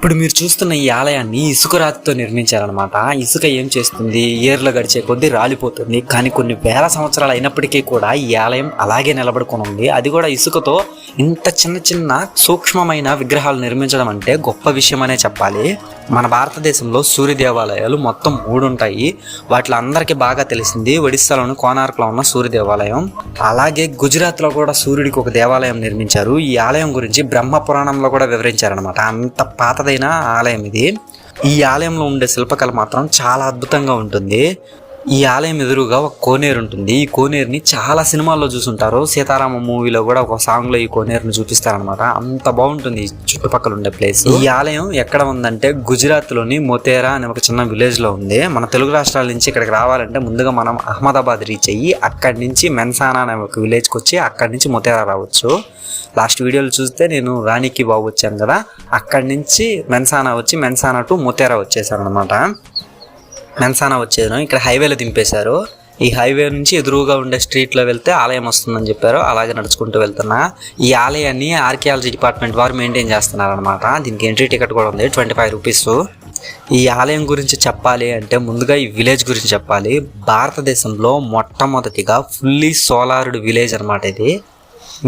ఇప్పుడు మీరు చూస్తున్న ఈ ఆలయాన్ని ఇసుక రాతితో నిర్మించారనమాట. ఇసుక ఏం చేస్తుంది, ఏర్లు గడిచే కొద్దీ రాలిపోతుంది. కానీ కొన్ని వేల సంవత్సరాలు అయినప్పటికీ కూడా ఈ ఆలయం అలాగే నిలబడుకొని ఉంది. అది కూడా ఇసుకతో ఇంత చిన్న చిన్న సూక్ష్మమైన విగ్రహాలు నిర్మించడం అంటే గొప్ప విషయం అనే చెప్పాలి. మన భారతదేశంలో సూర్య దేవాలయాలు మొత్తం 3 ఉంటాయి. వాటిలో అందరికీ బాగా తెలిసింది ఒడిస్సాలోని కోనార్క్లో ఉన్న సూర్య దేవాలయం. అలాగే గుజరాత్ లో కూడా సూర్యుడికి ఒక దేవాలయం నిర్మించారు. ఈ ఆలయం గురించి బ్రహ్మ పురాణంలో కూడా వివరించారనమాట. అంత పాతదైన ఆలయం ఇది. ఈ ఆలయంలో ఉండే శిల్పకళ మాత్రం చాలా అద్భుతంగా ఉంటుంది. ఈ ఆలయం ఎదురుగా ఒక కోనేరు ఉంటుంది. ఈ కోనేరుని చాలా సినిమాల్లో చూసుంటారు. సీతారామ మూవీలో కూడా ఒక సాంగ్ లో ఈ కోనేరుని చూపిస్తారనమాట. అంత బాగుంటుంది చుట్టుపక్కల ఉండే ప్లేస్. ఈ ఆలయం ఎక్కడ ఉందంటే గుజరాత్ లోని మొతేరా అనే ఒక చిన్న విలేజ్ లో ఉంది. మన తెలుగు రాష్ట్రాల నుంచి ఇక్కడికి రావాలంటే ముందుగా మనం అహ్మదాబాద్ రీచ్ అయ్యి అక్కడి నుంచి మెన్సానా అనే ఒక విలేజ్కి వచ్చి అక్కడి నుంచి మొతేరా రావచ్చు. లాస్ట్ వీడియోలు చూస్తే నేను రాణికి బాబు వచ్చాను కదా, అక్కడి నుంచి మెన్సానా వచ్చి మెన్సానా టు మొతేరా వచ్చేసాను అనమాట. మెన్సానా వచ్చేది ఇక్కడ హైవేలో దింపేశారు. ఈ హైవే నుంచి ఎదురుగా ఉండే స్ట్రీట్లో వెళ్తే ఆలయం వస్తుందని చెప్పారు. అలాగే నడుచుకుంటూ వెళ్తున్నా. ఈ ఆలయాన్ని ఆర్కియాలజీ డిపార్ట్మెంట్ వారు మెయింటైన్ చేస్తున్నారు అనమాట. దీనికి ఎంట్రీ టికెట్ కూడా ఉంది, 25 రూపీస్. ఈ ఆలయం గురించి చెప్పాలి అంటే ముందుగా ఈ విలేజ్ గురించి చెప్పాలి. భారతదేశంలో మొట్టమొదటిగా ఫుల్లీ సోలార్డ్ విలేజ్ అనమాట ఇది.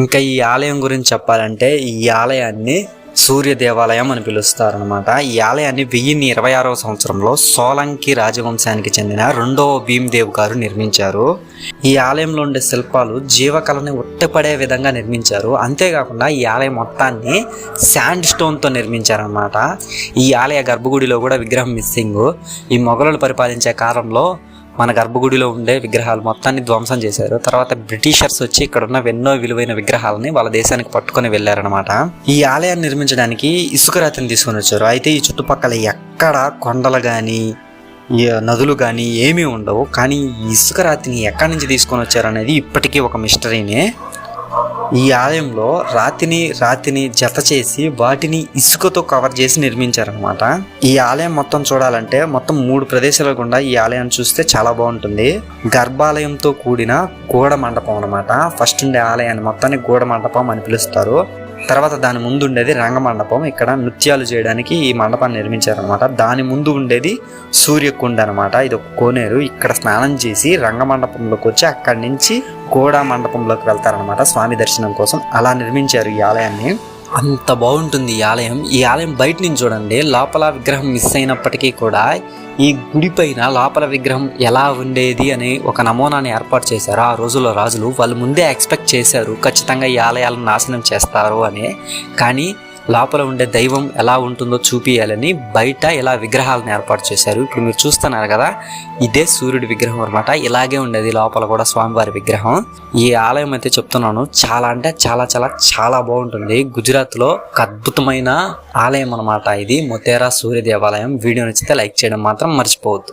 ఇంకా ఈ ఆలయం గురించి చెప్పాలంటే ఈ ఆలయాన్ని సూర్య దేవాలయం అని పిలుస్తారనమాట. ఈ ఆలయాన్ని 1026వ సంవత్సరంలో సోలంకి రాజవంశానికి చెందిన 2వ భీమ్దేవ్ గారు నిర్మించారు. ఈ ఆలయంలో ఉండే శిల్పాలు జీవకళని ఉట్టపడే విధంగా నిర్మించారు. అంతేకాకుండా ఈ ఆలయం మొత్తాన్ని శాండ్ స్టోన్తో నిర్మించారనమాట. ఈ ఆలయ గర్భగుడిలో కూడా విగ్రహం మిస్సింగ్. ఈ మొఘలులు పరిపాలించే కాలంలో మన గర్భగుడిలో ఉండే విగ్రహాలు మొత్తాన్ని ధ్వంసం చేశారు. తర్వాత బ్రిటిషర్స్ వచ్చి ఇక్కడ ఉన్న ఎన్నో విలువైన విగ్రహాలని వాళ్ళ దేశానికి పట్టుకొని వెళ్ళారనమాట. ఈ ఆలయాన్ని నిర్మించడానికి ఇసుక రాతిని తీసుకొని వచ్చారు. అయితే ఈ చుట్టుపక్కల ఎక్కడ కొండలు కానీ నదులు కానీ ఏమీ ఉండవు. కానీ ఇసుక రాతిని ఎక్కడి నుంచి తీసుకొని వచ్చారు అనేది ఇప్పటికీ ఒక మిస్టరీనే. ఈ ఆలయంలో రాతిని జత చేసి వాటిని ఇసుకతో కవర్ చేసి నిర్మించారనమాట. ఈ ఆలయం మొత్తం చూడాలంటే మొత్తం 3 ప్రదేశాల గుండా ఈ ఆలయాన్ని చూస్తే చాలా బాగుంటుంది. గర్భాలయంతో కూడిన గోడ మండపం అనమాట. ఫస్ట్ ఉండే ఆలయాన్ని మొత్తాన్ని గోడ మండపం అని పిలుస్తారు. తర్వాత దాని ముందు ఉండేది రంగమండపం. ఇక్కడ నృత్యాలు చేయడానికి ఈ మండపాన్ని నిర్మించారనమాట. దాని ముందు ఉండేది సూర్యకుండ అనమాట. ఇది ఒక కోనేరు. ఇక్కడ స్నానం చేసి రంగమండపంలోకి వచ్చి అక్కడి నుంచి గోడ మండపంలోకి వెళ్తారనమాట స్వామి దర్శనం కోసం. అలా నిర్మించారు ఈ ఆలయాన్ని. అంత బాగుంటుంది ఈ ఆలయం. ఈ ఆలయం బయట నుంచి చూడండి. లోపల విగ్రహం మిస్ అయినప్పటికీ కూడా ఈ గుడి పైన లోపల విగ్రహం ఎలా ఉండేది అని ఒక నమూనాని ఏర్పాటు చేశారు. ఆ రోజుల్లో రాజులు వాళ్ళు ముందే ఎక్స్పెక్ట్ చేశారు ఖచ్చితంగా ఈ ఆలయాలను నాశనం చేస్తారు అని. కానీ లోపల ఉండే దైవం ఎలా ఉంటుందో చూపియాలని బయట ఇలా విగ్రహాలను ఏర్పాటు చేశారు. ఇప్పుడు మీరు చూస్తున్నారు కదా, ఇదే సూర్యుడి విగ్రహం అనమాట. ఇలాగే ఉండేది లోపల కూడా స్వామివారి విగ్రహం. ఈ ఆలయం అయితే చెప్తున్నాను చాలా అంటే చాలా చాలా చాలా బాగుంటుంది. గుజరాత్ లో ఒక అద్భుతమైన ఆలయం అనమాట ఇది మొతేరా సూర్య దేవాలయం. వీడియో నచ్చితే లైక్ చేయడం మాత్రం మర్చిపోవద్దు.